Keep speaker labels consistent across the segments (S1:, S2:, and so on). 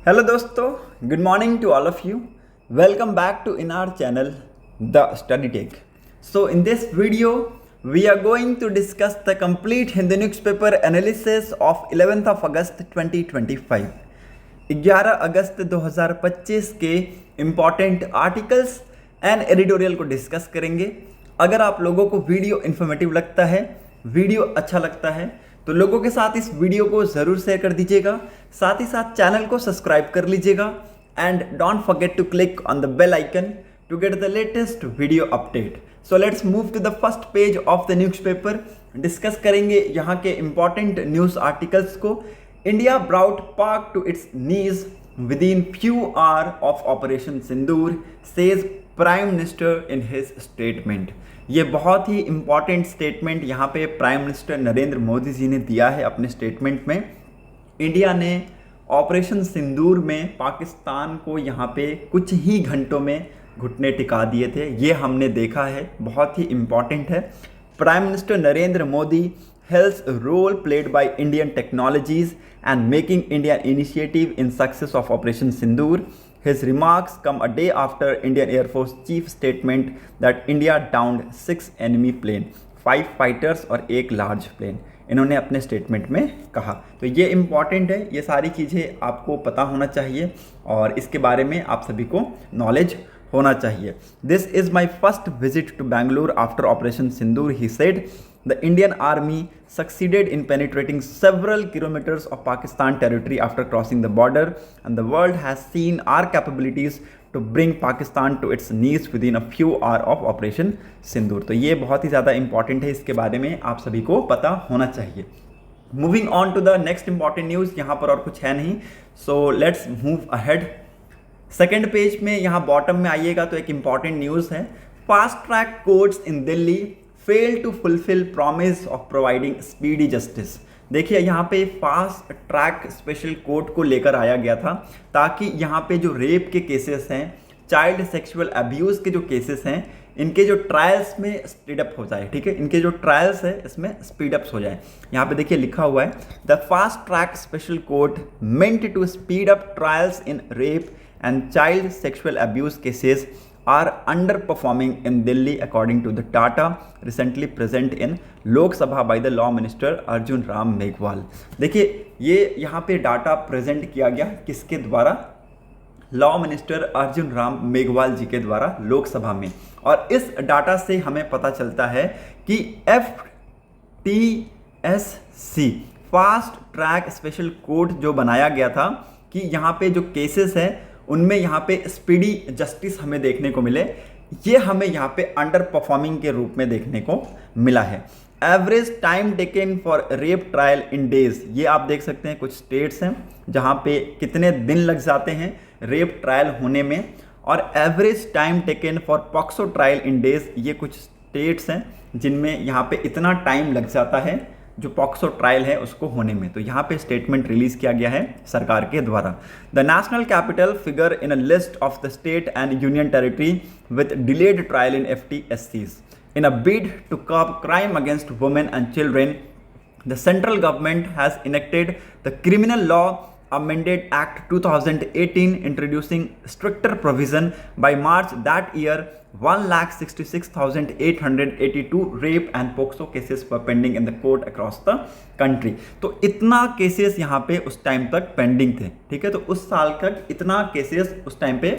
S1: Hello दोस्तों, good morning to all of you. Welcome back to in our channel The Study Tech. So in this video we are going to discuss the complete Hindi newspaper analysis of 11th of August 2025. 11 अगस्त 2025 के important articles and editorial को discuss करेंगे। अगर आप लोगों को video informative लगता है, video अच्छा लगता है तो लोगों के साथ इस वीडियो को ज़रूर शेयर कर दीजिएगा। साथ ही साथ चैनल को सब्सक्राइब कर लीजिएगा and don't forget to click on the bell icon to get the latest video update. So let's move to the first page of the newspaper. Discuss करेंगे यहाँ के इंपॉर्टेंट न्यूज़ आर्टिकल्स को। India brought Pak to its knees within few hour of operation Sindoor, says prime minister in his statement. ये बहुत ही important statement यहाँ पे prime minister Narendra Modi ji ने दिया है अपने स्टेटमेंट में। इंडिया ने ऑपरेशन सिंदूर में पाकिस्तान को यहाँ पे कुछ ही घंटों में घुटने टिका दिए थे, ये हमने देखा है, बहुत ही इम्पॉर्टेंट है। Prime minister Narendra Modi hails role played by Indian technologies and making India initiative in success of operation Sindoor. His remarks come a day after Indian Air Force chief statement that India downed 6 enemy plane, 5 fighters और 1 large plane। इन्होंने अपने statement में कहा। तो ये important है, ये सारी चीज़ें आपको पता होना चाहिए और इसके बारे में आप सभी को नॉलेज होना चाहिए। This is my first visit to Bangalore after operation Sindoor, he said. The Indian Army succeeded in penetrating several kilometers of Pakistan territory after crossing the border, and the world has seen our capabilities to bring Pakistan to its knees within a few hours of Operation Sindoor। तो ये बहुत ही ज़्यादा important है, इसके बारे में आप सभी को पता होना चाहिए। Moving on to the next important news, यहाँ पर और कुछ है नहीं, so let's move ahead. Second page में यहाँ बॉटम में आइएगा तो एक इंपॉर्टेंट न्यूज़ है। Fast track courts in Delhi fail to fulfil promise of providing speedy justice. देखिए यहाँ पे फास्ट ट्रैक स्पेशल कोर्ट को लेकर आया गया था ताकि यहाँ पे जो रेप के केसेस हैं, चाइल्ड सेक्सुअल अब्यूज़ के जो केसेस हैं, इनके जो ट्रायल्स में स्पीड अप हो जाए। ठीक है, इनके जो ट्रायल्स है इसमें स्पीड अप्स हो जाए। यहाँ पे देखिए लिखा हुआ है, the fast track special court meant to speed up trials in rape and child sexual abuse cases are underperforming in Delhi according to the data recently present in Lok Sabha by the Law Minister Arjun Ram Meghwal। देखिए ये यहाँ पे data present किया गया किसके द्वारा? Law minister Arjun Ram Meghwal जी के द्वारा लोकसभा में। और इस डाटा से हमें पता चलता है कि FTSC fast track special court जो बनाया गया था कि यहाँ पे जो केसेस हैं उनमें यहाँ पे स्पीडी जस्टिस हमें देखने को मिले, ये हमें यहाँ पे अंडर परफॉर्मिंग के रूप में देखने को मिला है। Average time taken for rape trial in days, ये आप देख सकते हैं कुछ स्टेट्स हैं जहाँ पे कितने दिन लग जाते हैं रेप ट्रायल होने में, और average time taken for POCSO trial in days, ये कुछ स्टेट्स हैं जिनमें यहाँ पे इतना टाइम लग जाता है जो पॉक्सो ट्रायल है उसको होने में। तो यहाँ पे स्टेटमेंट रिलीज किया गया है सरकार के द्वारा। The national capital figure in a list of the state and union territory with delayed trial in FTSCs in a bid to curb crime against women and children. The central government has enacted the criminal law amended Act 2018 introducing stricter provision by March that year। 1,66,882 rape and POCSO cases were pending in the court across the country। तो इतना cases यहाँ पे उस time तक pending थे। ठीक है, तो उस साल तक इतना केसेस उस टाइम पे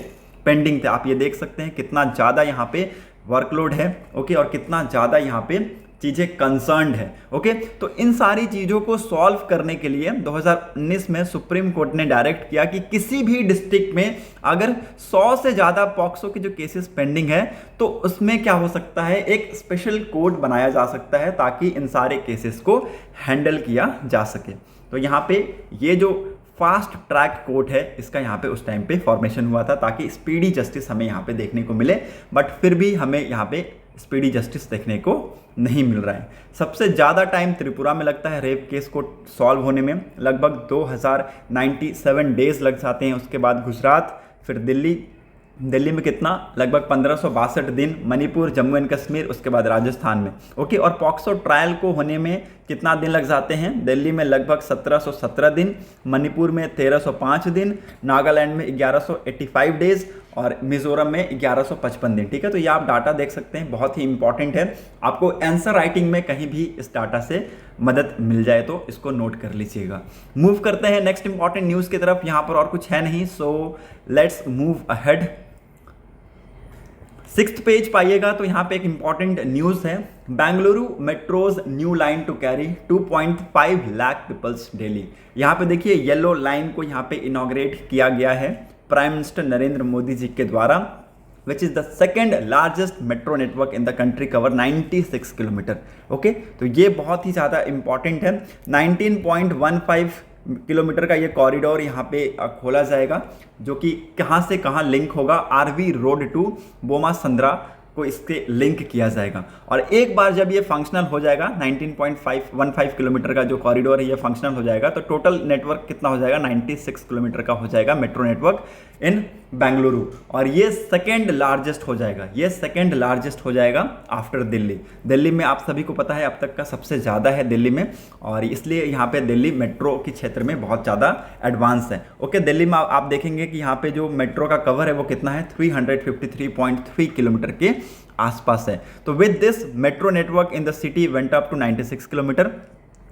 S1: पेंडिंग थे। आप ये देख सकते हैं कितना ज़्यादा यहाँ पे वर्कलोड है, ओके, और कितना ज़्यादा यहाँ पे चीज़ें कंसर्न्ड है। ओके, तो इन सारी चीज़ों को सॉल्व करने के लिए 2019 में सुप्रीम कोर्ट ने डायरेक्ट किया कि किसी भी डिस्ट्रिक्ट में अगर 100 से ज़्यादा पॉक्सो के जो केसेस पेंडिंग है तो उसमें क्या हो सकता है, एक स्पेशल कोर्ट बनाया जा सकता है ताकि इन सारे केसेस को हैंडल किया जा सके। तो यहाँ पे ये जो फास्ट ट्रैक कोर्ट है इसका यहाँ पे उस टाइम पे फॉर्मेशन हुआ था ताकि स्पीडी जस्टिस हमें यहाँ पे देखने को मिले, बट फिर भी हमें यहाँ पे स्पीडी जस्टिस देखने को नहीं मिल रहा है। सबसे ज़्यादा टाइम त्रिपुरा में लगता है रेप केस को सॉल्व होने में, लगभग 2097 डेज लग जाते हैं। उसके बाद गुजरात, फिर दिल्ली, दिल्ली में कितना, लगभग 1562 दिन, मणिपुर, जम्मू एंड कश्मीर, उसके बाद राजस्थान में। ओके, और पॉक्सो ट्रायल को होने में कितना दिन लग जाते हैं, दिल्ली में लगभग 1717 दिन, मणिपुर में 1305 दिन, नागालैंड में 1185 डेज और मिजोरम में 1155 दिन। ठीक है, तो ये आप डाटा देख सकते हैं, बहुत ही इंपॉर्टेंट है। आपको आंसर राइटिंग में कहीं भी इस डाटा से मदद मिल जाए तो इसको नोट कर लीजिएगा। मूव करते हैं नेक्स्ट इंपॉर्टेंट न्यूज़ की तरफ। यहाँ पर और कुछ है नहीं, so let's move ahead. 6th page पाइएगा तो यहाँ पे एक इंपॉर्टेंट न्यूज़ है, Bengaluru metro's new line to carry 2.5 lakh peoples daily. यहाँ पे देखिए येलो लाइन को यहाँ पे इनॉग्रेट किया गया है प्राइम मिनिस्टर नरेंद्र मोदी जी के द्वारा, which is the second largest metro network in the country, cover 96 kilometre. Okay, तो ये बहुत ही ज़्यादा इंपॉर्टेंट है। 19.15 किलोमीटर का ये कॉरिडोर यहाँ पे खोला जाएगा, जो कि कहाँ से कहाँ लिंक होगा, आरवी रोड टू बोमा संद्रा को इसके लिंक किया जाएगा। और एक बार जब ये फंक्शनल हो जाएगा, 19.515 किलोमीटर का जो कॉरिडोर है ये फंक्शनल हो जाएगा, तो टोटल नेटवर्क कितना हो जाएगा, 96 किलोमीटर का हो जाएगा मेट्रो नेटवर्क इन बेंगलुरु। और ये सेकेंड लार्जेस्ट हो जाएगा, ये सेकेंड लार्जेस्ट हो जाएगा आफ्टर दिल्ली। दिल्ली में आप सभी को पता है अब तक का सबसे ज़्यादा है दिल्ली में, और इसलिए यहाँ पे दिल्ली मेट्रो के क्षेत्र में बहुत ज़्यादा एडवांस है। ओके, दिल्ली में आप देखेंगे कि यहाँ पे जो मेट्रो का कवर है वो कितना है, 353.3 किलोमीटर के आसपास है। तो with this metro network in the city went up to 96 kilometre.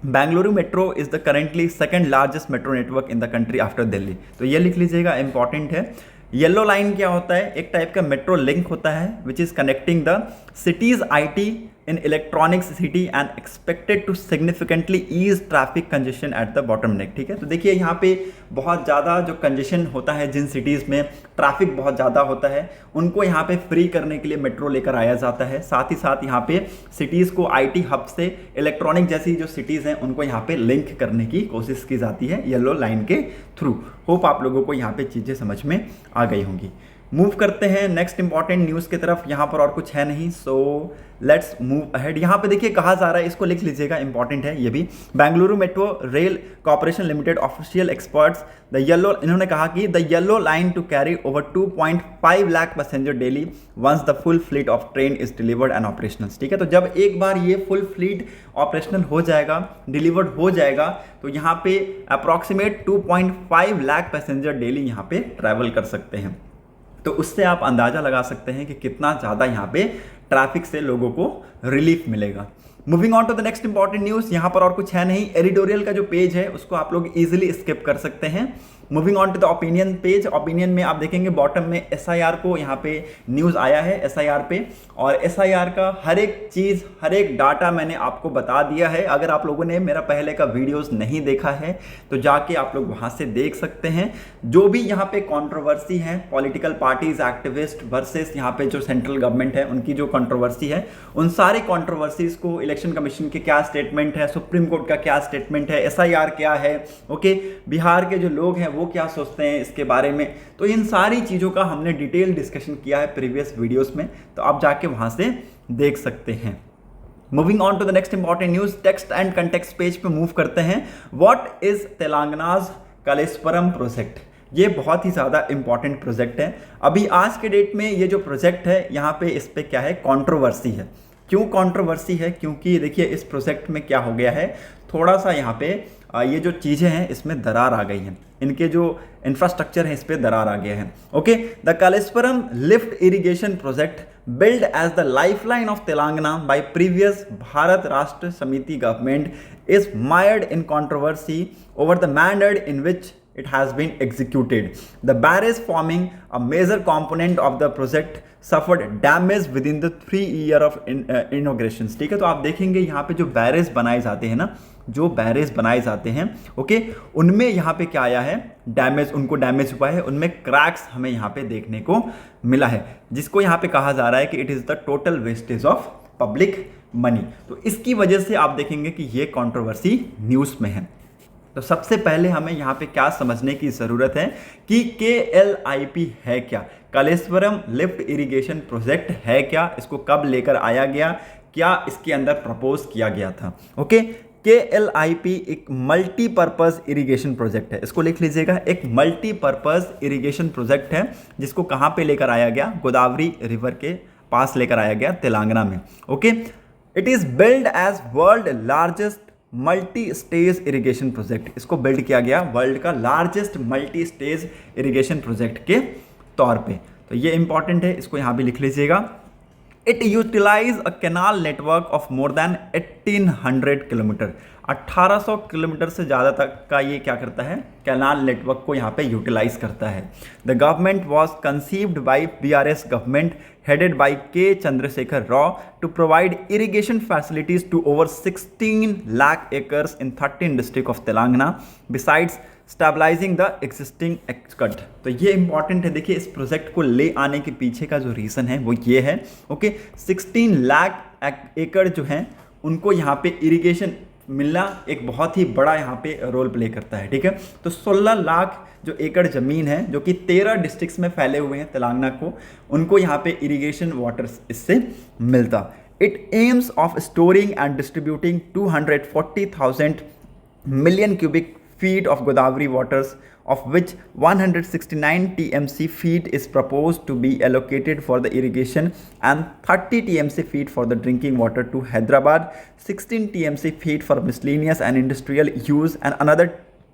S1: Bengaluru metro is the currently second largest metro network in the country after Delhi. तो ये लिख लीजिएगा, इंपॉर्टेंट है। येलो लाइन क्या होता है, एक टाइप का मेट्रो लिंक होता है which is connecting the cities IT in electronics city and expected to significantly ease traffic congestion at the bottom neck. ठीक है, तो देखिए यहाँ पे बहुत ज़्यादा जो कंजेशन होता है, जिन सिटीज़ में ट्रैफिक बहुत ज़्यादा होता है, उनको यहाँ पे फ्री करने के लिए मेट्रो लेकर आया जाता है। साथ ही साथ यहाँ पे सिटीज़ को आईटी हब से इलेक्ट्रॉनिक जैसी जो सिटीज़ हैं उनको यहाँ पे लिंक करने की कोशिश की जाती है येलो लाइन के थ्रू। होप आप लोगों को यहाँ पे चीज़ें समझ में आ गई होंगी। मूव करते हैं नेक्स्ट इंपॉर्टेंट न्यूज़ की तरफ। यहाँ पर और कुछ है नहीं, सो लेट्स मूव अहेड। यहाँ पे देखिए कहा जा रहा है, इसको लिख लीजिएगा, इंपॉर्टेंट है ये भी। Bengaluru metro rail corporation limited official experts the yellow, इन्होंने कहा कि the yellow line to carry over 2.5 lakh passenger daily once the full fleet of train is delivered and operational. ठीक है, तो जब एक बार ये फुल फ्लीट ऑपरेशनल हो जाएगा, डिलीवर्ड हो जाएगा, तो यहाँ पे अप्रॉक्सीमेट 2.5 लाख पैसेंजर डेली यहाँ पे ट्रैवल कर सकते हैं। तो उससे आप अंदाज़ा लगा सकते हैं कि कितना ज़्यादा यहाँ पे ट्रैफिक से लोगों को रिलीफ मिलेगा। Moving on to the next important news. यहाँ पर और कुछ है नहीं, एडिटोरियल का जो पेज है उसको आप लोग इजीली स्किप कर सकते हैं। Moving on to the opinion page. Opinion में आप देखेंगे बॉटम में SIR को यहाँ पे न्यूज़ आया है SIR पे, और SIR का हर एक चीज़, हर एक डाटा मैंने आपको बता दिया है। अगर आप लोगों ने मेरा पहले का वीडियोस नहीं देखा है तो जाके आप लोग वहाँ से देख सकते हैं। जो भी यहाँ पे कंट्रोवर्सी है, पॉलिटिकल पार्टीज, एक्टिविस्ट वर्सेस यहाँ पे जो सेंट्रल गवर्नमेंट है, उनकी जो कंट्रोवर्सी है, उन सारी कंट्रोवर्सीज को इलेक्शन कमीशन के क्या स्टेटमेंट है, सुप्रीम कोर्ट का क्या स्टेटमेंट है, SIR क्या है, ओके, बिहार के जो लोग हैं वो क्या सोचते हैं इसके बारे में, तो इन सारी चीज़ों का हमने डिटेल डिस्कशन किया है प्रीवियस वीडियोस में, तो आप जाके वहाँ से देख सकते हैं। Moving on to the next important news, text and context page पे मूव करते हैं। What is Telangana's Kaleshwaram project. ये बहुत ही ज़्यादा इंपॉर्टेंट प्रोजेक्ट है। अभी आज के डेट में ये जो प्रोजेक्ट है, यहाँ पे इस पे क्या है, कंट्रोवर्सी है। क्यों कंट्रोवर्सी है? क्योंकि देखिए इस प्रोजेक्ट में क्या हो गया है, थोड़ा सा यहाँ पे ये जो चीज़ें हैं इसमें दरार आ गई हैं, इनके जो इंफ्रास्ट्रक्चर है इस पे दरार आ गया है। Okay, the Kaleshwaram lift irrigation project built as the lifeline of Telangana by previous Bharat Rashtra Samiti government is mired in controversy over the manner in which it has been executed. The barrage forming a major component of the project suffered damage within the 3 year of inaugurations. ठीक है, तो आप देखेंगे यहाँ पे जो barrage बनाए जाते हैं ना, जो बैरेज बनाए जाते हैं, ओके, उनमें यहाँ पे क्या आया है, डैमेज, उनको डैमेज हुआ है, उनमें क्रैक्स हमें यहाँ पे देखने को मिला है, जिसको यहाँ पे कहा जा रहा है कि it is the total wastage of public money. तो इसकी वजह से आप देखेंगे कि ये कंट्रोवर्सी न्यूज़ में है। तो सबसे पहले हमें यहाँ पे क्या समझने की ज़रूरत है कि KLIP है क्या, कालेस्वरम लिफ्ट इरिगेशन प्रोजेक्ट है क्या, इसको कब लेकर आया गया, क्या इसके अंदर प्रपोज किया गया था। ओके, KLIP एक मल्टीपर्पज़ इरिगेशन प्रोजेक्ट है, इसको लिख लीजिएगा। एक मल्टीपर्पज़ इरिगेशन प्रोजेक्ट है जिसको कहाँ पे लेकर आया गया, गोदावरी रिवर के पास लेकर आया गया, तेलंगाना में। Okay, it is build as world largest multi stage irrigation project. इसको बिल्ड किया गया वर्ल्ड का largest multi stage irrigation project के तौर पे। तो ये इंपॉर्टेंट है, इसको यहाँ भी लिख लीजिएगा। It utilise a canal network of more than 1800 kilometre. 1800 kilometre से ज़्यादा तक का ये क्या करता है, कैनाल नेटवर्क को यहाँ पे यूटिलाइज करता है। The government was conceived by BRS government headed by K. Chandrasekhar Rao to provide irrigation facilities to over 16 lakh acres in 13 districts of Telangana besides stabilizing the existing aqueduct। तो ये important है, देखिए इस project को ले आने के पीछे का जो रीज़न है वो ये है। ओके, 16 लाख एकड़ जो हैं उनको यहाँ पे इरिगेशन मिलना एक बहुत ही बड़ा यहाँ पे रोल प्ले करता है। ठीक है, तो 16 लाख जो एकड़ ज़मीन है जो कि 13 डिस्ट्रिक्ट्स में फैले हुए हैं तेलंगाना को, उनको यहाँ पे इरिगेशन वाटर इससे मिलता। It aims of storing and distributing 240,000 million cubic feet of Godavari waters, of which 169 TMC feet is proposed to be allocated for the irrigation and 30 TMC feet for the drinking water to Hyderabad, 16 TMC feet for miscellaneous and industrial use and another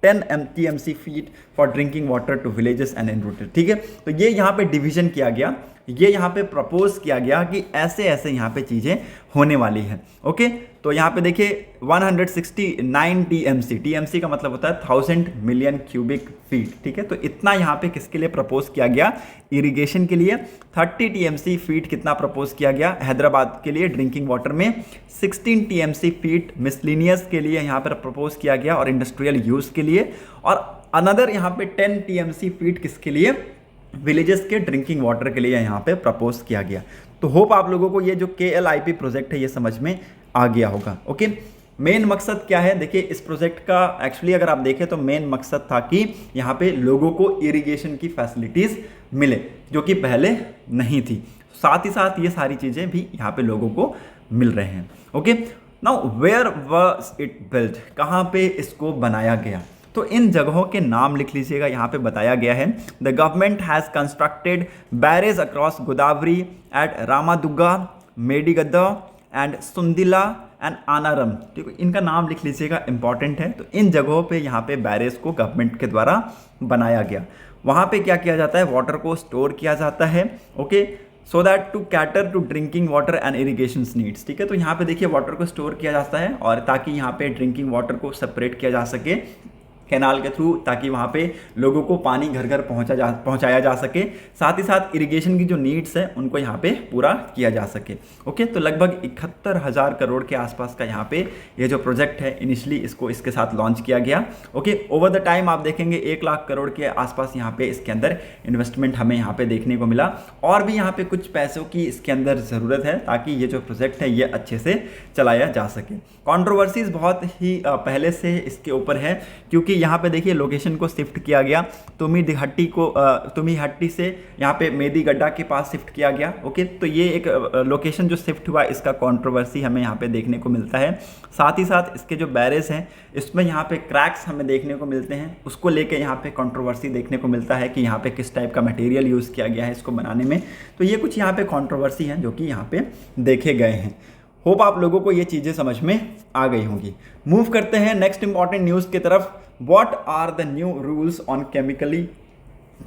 S1: 10 TMC feet for drinking water to villages and enrooted। ठीक है, तो ये यहाँ पे division किया गया, ये यहाँ पे प्रपोज किया गया कि ऐसे ऐसे यहाँ पे चीज़ें होने वाली हैं। ओके, तो यहाँ पे देखिए 169 TMC, TMC का मतलब होता है 1000 मिलियन क्यूबिक फीट। ठीक है, तो इतना यहाँ पे किसके लिए प्रपोज किया गया, इरिगेशन के लिए। 30 TMC फीट कितना प्रपोज किया गया, हैदराबाद के लिए ड्रिंकिंग वाटर में। 16 TMC फीट मिसलिनियस के लिए यहाँ पर प्रपोज किया गया और इंडस्ट्रियल यूज़ के लिए, और अनदर यहाँ पे 10 TMC फीट किसके लिए, विलेजेस के ड्रिंकिंग वाटर के लिए यहाँ पे प्रपोज किया गया। तो होप आप लोगों को ये जो KLIP प्रोजेक्ट है ये समझ में आ गया होगा। ओके, मेन मकसद क्या है, देखिए इस प्रोजेक्ट का एक्चुअली अगर आप देखें तो मेन मकसद था कि यहाँ पे लोगों को इरिगेशन की फैसिलिटीज़ मिले जो कि पहले नहीं थी, साथ ही साथ ये सारी चीज़ें भी यहाँ पे लोगों को मिल रहे हैं। Okay, now where was it built, कहाँ पे इसको बनाया गया, तो इन जगहों के नाम लिख लीजिएगा, यहाँ पे बताया गया है। The government has constructed barrage across Godavari at Ramadugga, Medigadda and Sundilla and Annaram. ठीक है, इनका नाम लिख लीजिएगा, इंपॉर्टेंट है। तो इन जगहों पे यहाँ पे बैरेज को गवर्नमेंट के द्वारा बनाया गया। वहाँ पे क्या किया जाता है, वाटर को स्टोर किया जाता है। Okay, so that to cater to drinking water and irrigation needs. ठीक है, तो यहाँ पे देखिए वाटर को स्टोर किया जाता है और ताकि यहाँ पे ड्रिंकिंग वाटर को सेपरेट किया जा सके कैनाल के थ्रू, ताकि वहाँ पे लोगों को पानी घर घर पहुँचाया जा सके, साथ ही साथ इरिगेशन की जो नीड्स है उनको यहाँ पे पूरा किया जा सके। ओके, तो लगभग 71,000 करोड़ के आसपास का यहाँ पे ये जो प्रोजेक्ट है इनिशियली इसको इसके साथ लॉन्च किया गया। ओके, ओवर द टाइम आप देखेंगे 1 लाख करोड़ के आसपास यहाँ पे इसके अंदर इन्वेस्टमेंट हमें यहाँ पे देखने को मिला, और भी यहाँ पे कुछ पैसों की इसके अंदर ज़रूरत है ताकि ये जो प्रोजेक्ट है ये अच्छे से चलाया जा सके। कॉन्ट्रोवर्सीज बहुत ही पहले से इसके ऊपर है, क्योंकि यहाँ पे देखिए लोकेशन को शिफ्ट किया गया, तुम्हीहट्टी से यहाँ पे मेदीगड्ढा के पास शिफ्ट किया गया। ओके, तो ये एक लोकेशन जो शिफ्ट हुआ इसका कंट्रोवर्सी हमें यहाँ पे देखने को मिलता है। साथ ही साथ इसके जो बैरेज हैं इसमें यहाँ पे क्रैक्स हमें देखने को मिलते हैं, उसको लेके यहाँ पे कंट्रोवर्सी देखने को मिलता है कि यहाँ पे किस टाइप का मटेरियल यूज़ किया गया है इसको बनाने में। तो ये कुछ यहाँ पे कंट्रोवर्सी हैं जो कि यहाँ पे देखे गए हैं। होप आप लोगों को ये चीज़ें समझ में आ गई होंगी। मूव करते हैं नेक्स्ट इंपॉर्टेंट न्यूज़ की तरफ। What are the new rules on chemically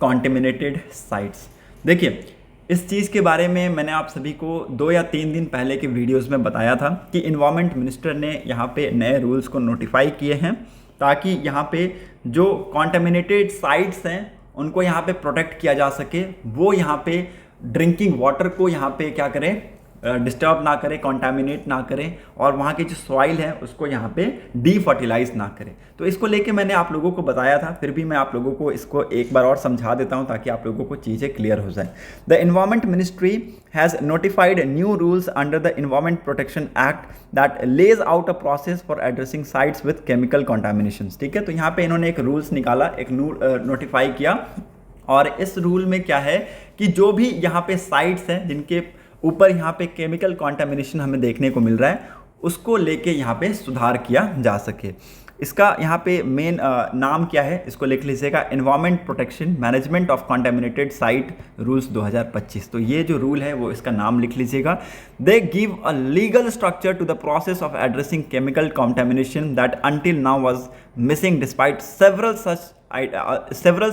S1: contaminated sites? देखिए इस चीज़ के बारे में मैंने आप सभी को 2 या 3 दिन पहले के वीडियोस में बताया था कि इन्वायरमेंट मिनिस्टर ने यहाँ पे नए रूल्स को नोटिफाई किए हैं ताकि यहाँ पे जो कॉन्टेमिनेटेड साइट्स हैं उनको यहाँ पे प्रोटेक्ट किया जा सके, वो यहाँ पे ड्रिंकिंग वाटर को यहाँ पे क्या करें, डिस्टर्ब ना करें, कॉन्टामिनेट ना करें, और वहाँ की जो सॉइल है उसको यहाँ पे डीफर्टिलाइज ना करें। तो इसको लेके मैंने आप लोगों को बताया था, फिर भी मैं आप लोगों को इसको एक बार और समझा देता हूँ ताकि आप लोगों को चीज़ें क्लियर हो जाए। The environment ministry has notified new rules under the environment protection act that lays out a process for addressing sites with chemical contamination. ठीक है, तो यहाँ पे इन्होंने एक रूल्स निकाला, एक नोटिफाई किया, और इस रूल में क्या है कि जो भी यहाँ पे साइट्स हैं जिनके ऊपर यहाँ पे केमिकल कॉन्टामिनेशन हमें देखने को मिल रहा है उसको लेके यहाँ पे सुधार किया जा सके। इसका यहाँ पे मेन नाम क्या है, इसको लिख लीजिएगा, environment protection management of contaminated site rules 2025। तो ये जो रूल है वो इसका नाम लिख लीजिएगा। They give a legal structure to the process of addressing chemical contamination that until now was missing despite several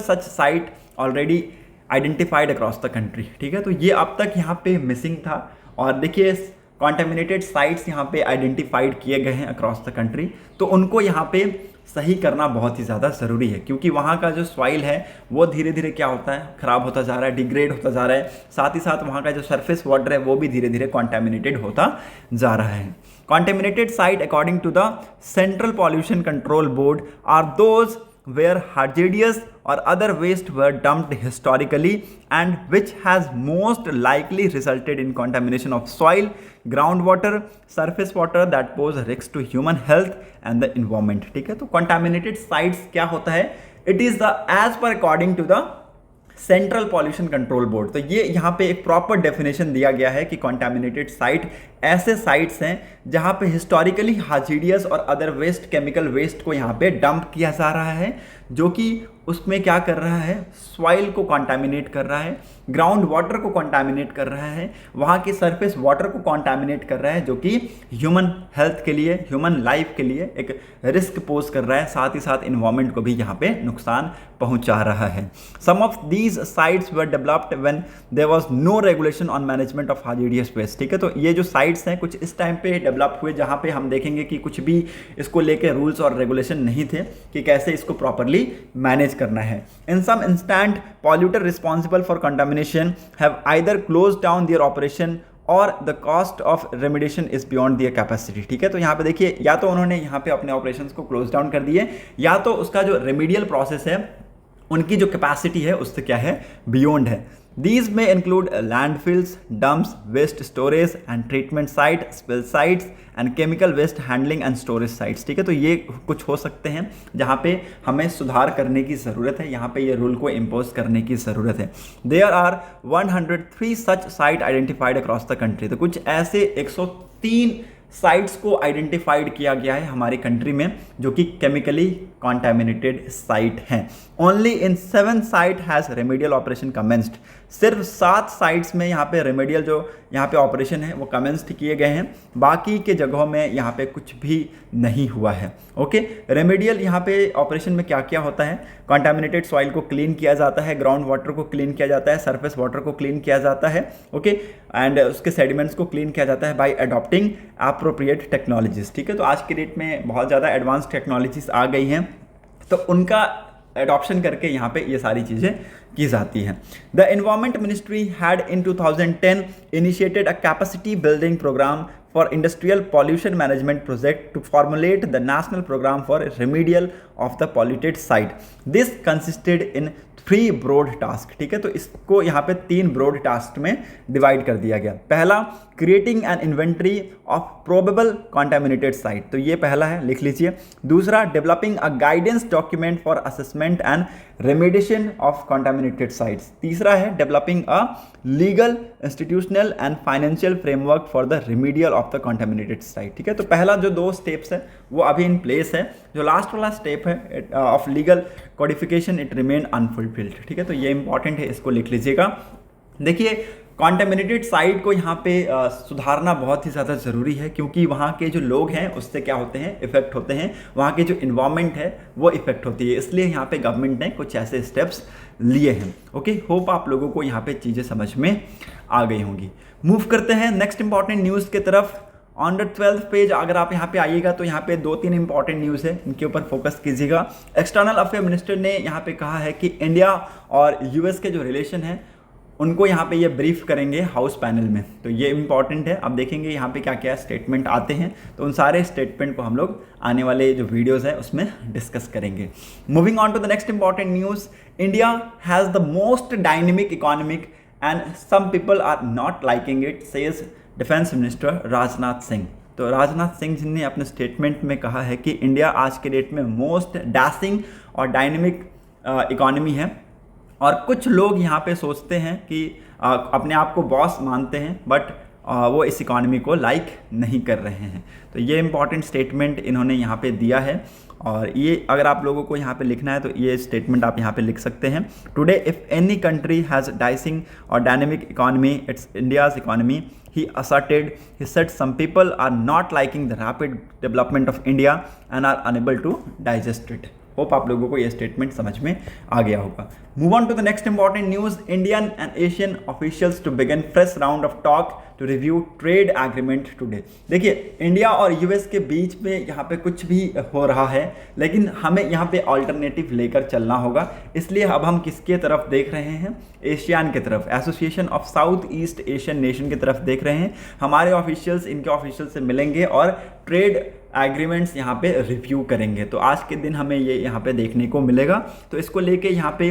S1: such site already identified across the country. ठीक है, तो ये अब तक यहाँ पे मिसिंग था और देखिए कॉन्टेमिनेटेड साइट्स यहाँ पे आइडेंटिफाइड किए गए हैं अक्रॉस द कंट्री, तो उनको यहाँ पे सही करना बहुत ही ज़्यादा ज़रूरी है, क्योंकि वहाँ का जो सॉइल है वो धीरे धीरे क्या होता है, ख़राब होता जा रहा है, डिग्रेड होता जा रहा है। साथ ही साथ वहाँ का जो सरफेस वाटर है वो भी धीरे धीरे कॉन्टेमिनेटेड होता जा रहा है। Contaminated site according to the central pollution control board are those where hazardous or other waste were dumped historically and which has most likely resulted in contamination of soil, groundwater, surface water that pose risks to human health and the environment। ठीक है, तो contaminated sites क्या होता है, it is the as per according to the central pollution control board. तो ये यहाँ पे एक प्रॉपर डेफिनेशन दिया गया है कि कॉन्टैमिनेटेड साइट ऐसे साइट्स हैं जहाँ पे हिस्टोरिकली हाजिडियस और अदर वेस्ट, केमिकल वेस्ट को यहाँ पे डंप किया जा रहा है, जो कि उसमें क्या कर रहा है, सॉइल को कॉन्टैमिनेट कर रहा है, ग्राउंड वाटर को कॉन्टैमिनेट कर रहा है, वहाँ के सरफेस वाटर को कॉन्टैमिनेट कर रहा है, जो कि ह्यूमन हेल्थ के लिए, ह्यूमन लाइफ के लिए एक रिस्क पोज कर रहा है, साथ ही साथ इन्वायरमेंट को भी यहाँ पे नुकसान पहुँचा रहा है। Some of these sites were developed when there was no regulation on management of hazardous waste. ठीक है, तो ये जो साइट्स हैं कुछ इस टाइम पे डेवलप हुए जहाँ पे हम देखेंगे कि कुछ भी इसको लेके रूल्स और रेगुलेशन नहीं थे कि कैसे इसको प्रॉपरली मैनेज करना है। In some instant polluter responsible for contamination have either close down their operation or the cost of remediation is beyond their capacity. ठीक है, तो यहाँ पे देखिए या तो उन्होंने यहाँ पे अपने ऑपरेशंस को क्लोज डाउन कर दिए, या तो उसका जो रेमिडियल प्रोसेस है उनकी जो कैपेसिटी है उससे क्या है, बियॉन्ड है। These may include landfills, dumps, waste storage and treatment site, spill sites and chemical waste handling and storage sites। ठीक है, तो ये कुछ हो सकते हैं जहाँ पे हमें सुधार करने की ज़रूरत है, यहाँ पे ये रूल को इम्पोज करने की ज़रूरत है। There are 103 such site identified across the country। तो कुछ ऐसे 103 साइट्स को आइडेंटिफाइड किया गया है हमारी कंट्री में जो कि केमिकली कॉन्टैमिनेटेड साइट हैं। Only in 7 site has remedial operation commenced. सिर्फ 7 साइट्स में यहाँ पे रेमेडियल जो यहाँ पे ऑपरेशन है वो कमेंस्ड किए गए हैं, बाकी के जगहों में यहाँ पे कुछ भी नहीं हुआ है। ओके, रेमेडियल यहाँ पे ऑपरेशन में क्या क्या होता है, कॉन्टैमिनेटेड सॉइल को क्लीन किया जाता है, ग्राउंड वाटर को क्लीन किया जाता है, सरफेस वाटर को क्लीन किया जाता है, ओके, एंड उसके सेडिमेंट्स को क्लीन किया जाता है बाय अडॉप्टिंग एप्रोप्रिएट टेक्नोलॉजीज। ठीक है, तो आज के डेट में बहुत ज़्यादा एडवांस टेक्नोलॉजीज आ गई हैं, तो उनका एडॉप्शन करके यहाँ पे ये सारी चीज़ें की जाती हैं। The environment ministry had in 2010 initiated a capacity building programme for industrial pollution management project to formulate the national program for remedial of the polluted site. This consisted in 3 broad tasks। ठीक है, तो इसको यहाँ पे 3 broad tasks में divide कर दिया गया। पहला, creating an inventory of probable contaminated site, तो ये पहला है, लिख लीजिए। दूसरा, developing a guidance document for assessment and remediation of contaminated sites। तीसरा है, developing a legal, institutional and financial framework for the remedial of the contaminated site। ठीक है, तो पहला जो 2 स्टेप्स है वो अभी इन प्लेस है, जो लास्ट वाला स्टेप है of legal codification it remain unfulfilled. ठीक है, तो ये इंपॉर्टेंट है, इसको लिख लीजिएगा। देखिए, कॉन्टेमिनेटेड साइट को यहाँ पे सुधारना बहुत ही ज़्यादा ज़रूरी है, क्योंकि वहाँ के जो लोग हैं उससे क्या होते हैं, इफेक्ट होते हैं, वहाँ के जो इन्वायरमेंट है वो इफेक्ट होती है, इसलिए यहाँ पे गवर्नमेंट ने कुछ ऐसे स्टेप्स लिए हैं। ओके, होप आप लोगों को यहाँ पे चीज़ें समझ में आ गई होंगी। मूव करते हैं नेक्स्ट इंपॉर्टेंट न्यूज़ की तरफ। ऑन द 12th पेज अगर आप यहाँ पे आइएगा तो यहाँ पे 2-3 इंपॉर्टेंट न्यूज़ है, इनके ऊपर फोकस कीजिएगा। एक्सटर्नल अफेयर मिनिस्टर ने यहाँ पे कहा है कि इंडिया और यूएस के जो रिलेशन है उनको यहाँ पे ये ब्रीफ करेंगे हाउस पैनल में, तो ये इंपॉर्टेंट है। अब देखेंगे यहाँ पे क्या क्या स्टेटमेंट आते हैं, तो उन सारे स्टेटमेंट को हम लोग आने वाले जो वीडियोस है उसमें डिस्कस करेंगे। Moving on to the next important news, India has the most dynamic economic and some people are not liking it, says defence minister Rajnath Singh. तो राजनाथ सिंह जी ने अपने स्टेटमेंट में कहा है कि इंडिया आज के डेट में मोस्ट डैशिंग और डायनेमिक इकोनॉमी है, और कुछ लोग यहाँ पे सोचते हैं कि अपने आप को बॉस मानते हैं, बट वो इस इकॉनमी को लाइक नहीं कर रहे हैं। तो ये इंपॉर्टेंट स्टेटमेंट इन्होंने यहाँ पे दिया है, और ये अगर आप लोगों को यहाँ पे लिखना है तो ये स्टेटमेंट आप यहाँ पे लिख सकते हैं। Today if any country has dicing or dynamic economy, it's India's economy, he asserted. He said some people are not liking the rapid development of India and are unable to digest it. Hope आप लोगों को ये statement समझ में आ गया होगा। Move on to the next important news. Indian and Asian officials to begin fresh round of talk to review trade agreement today. देखिए, इंडिया और यूएस के बीच में यहाँ पे कुछ भी हो रहा है, लेकिन हमें यहाँ पे ऑल्टरनेटिव लेकर चलना होगा। इसलिए अब हम किसके तरफ देख रहे हैं? एशियान की तरफ, association of south east Asian nation की तरफ देख रहे हैं। हमारे ऑफिशियल्स इनके ऑफिशियल से मिलेंगे और ट्रेड एग्रीमेंट्स यहाँ पे रिव्यू करेंगे। तो आज के दिन हमें ये यहाँ पे देखने को मिलेगा। तो इसको लेके यहाँ पे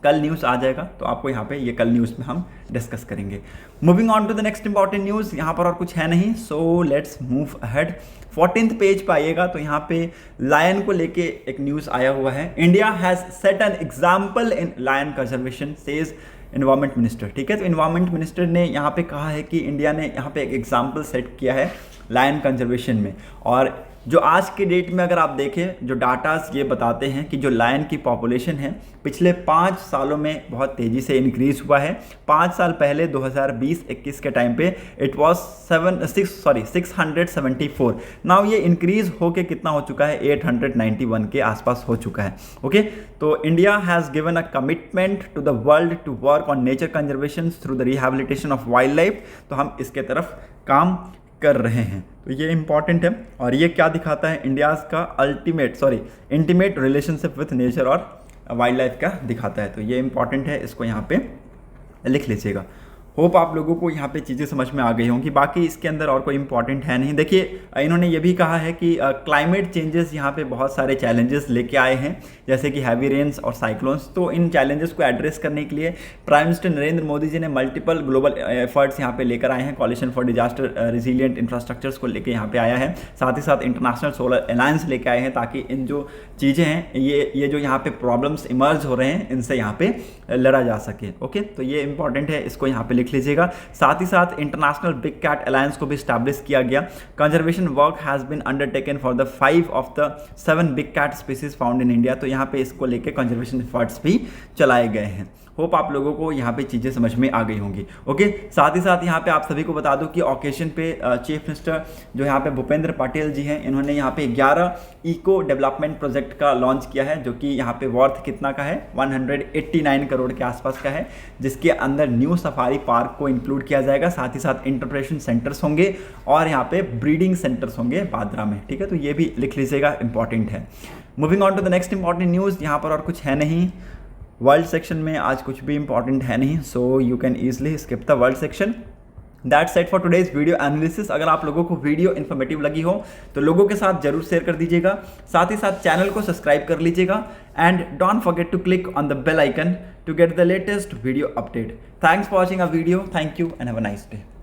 S1: कल न्यूज़ आ जाएगा, तो आपको यहाँ पे ये कल न्यूज़ में हम डिस्कस करेंगे। Moving on to the next important news. यहाँ पर और कुछ है नहीं, so let's move ahead. 14th page पर आइएगा तो यहाँ पे लायन को लेके एक न्यूज़ आया हुआ है। India has set an example in lion conservation, says environment minister. ठीक है, तो इन्वायरमेंट मिनिस्टर ने यहाँ पे कहा है कि इंडिया ने यहाँ पे एक एग्जाम्पल सेट किया है लायन कंजर्वेशन में। और जो आज के डेट में अगर आप देखें, जो डाटाज ये बताते हैं कि जो लायन की पॉपुलेशन है पिछले 5 सालों में बहुत तेज़ी से इंक्रीज़ हुआ है। 5 साल पहले 2020-21 के टाइम पे इट वॉज 674। नाउ ये इंक्रीज़ होके कितना हो चुका है? 891 के आसपास हो चुका है। ओके, तो India has given a commitment to the world to work on nature conservation through the rehabilitation of wild life. तो हम इसके तरफ काम कर रहे हैं, तो ये इंपॉर्टेंट है। और ये क्या दिखाता है? इंडियाज़ का इंटीमेट रिलेशनशिप विथ नेचर और वाइल्ड लाइफ का दिखाता है। तो ये इंपॉर्टेंट है, इसको यहाँ पे लिख लीजिएगा। होप आप लोगों को यहाँ पे चीज़ें समझ में आ गई होंगी। बाकी इसके अंदर और कोई इंपॉर्टेंट है नहीं। देखिए, इन्होंने ये भी कहा है कि क्लाइमेट चेंजेस यहाँ पे बहुत सारे चैलेंजेस लेके आए हैं, जैसे कि हैवी रेन्स और साइक्लोन्स। तो इन चैलेंजेस को एड्रेस करने के लिए प्राइम मिनिस्टर नरेंद्र मोदी जी ने मल्टीपल ग्लोबल एफर्ट्स यहाँ पे लेकर आए हैं। Coalition for disaster resilient infrastructures को लेकर यहाँ पे आया है। साथ ही साथ इंटरनेशनल सोलर अलायंस लेके आए हैं, ताकि इन जो चीज़ें हैं, ये जो यहाँ पे प्रॉब्लम्स इमर्ज हो रहे हैं, इनसे यहाँ पे लड़ा जा सके। ओके, तो ये इंपॉर्टेंट है, इसको यहाँ पे लिख लीजिएगा। साथ ही साथ इंटरनेशनल बिग कैट अलायंस को भी स्टैब्लिश किया गया। Conservation work has been undertaken for the 5 of the 7 big cat species found in India. तो यहाँ पे इसको लेके कंजर्वेशन एफर्ट्स भी चलाए गए हैं। होप आप लोगों को यहाँ पे चीज़ें समझ में आ गई होंगी। ओके, साथ ही साथ यहाँ पे आप सभी को बता दूँ कि ओकेजन पे चीफ मिनिस्टर जो यहाँ पे भूपेंद्र पटेल जी हैं, इन्होंने यहाँ पे 11 इको डेवलपमेंट प्रोजेक्ट का लॉन्च किया है, जो कि यहाँ पे वर्थ कितना का है? 189 करोड़ के आसपास का है, जिसके अंदर न्यू सफारी पार्क को इंक्लूड किया जाएगा। साथ ही साथ इंटरप्रेशन सेंटर्स होंगे और यहाँ पे ब्रीडिंग सेंटर्स होंगे बांद्रा में। ठीक है, तो ये भी लिख लीजिएगा, इंपॉर्टेंट है। Moving on to the next important news. यहाँ पर और कुछ है नहीं। वर्ल्ड सेक्शन में आज कुछ भी इंपॉर्टेंट है नहीं, so you can easily skip the world section. That's it for today's video analysis. अगर आप लोगों को वीडियो इन्फॉर्मेटिव लगी हो तो लोगों के साथ जरूर शेयर कर दीजिएगा। साथ ही साथ चैनल को सब्सक्राइब कर लीजिएगा and don't forget to click on the bell icon to get the latest video update. Thanks for watching a video. Thank you and have a nice day.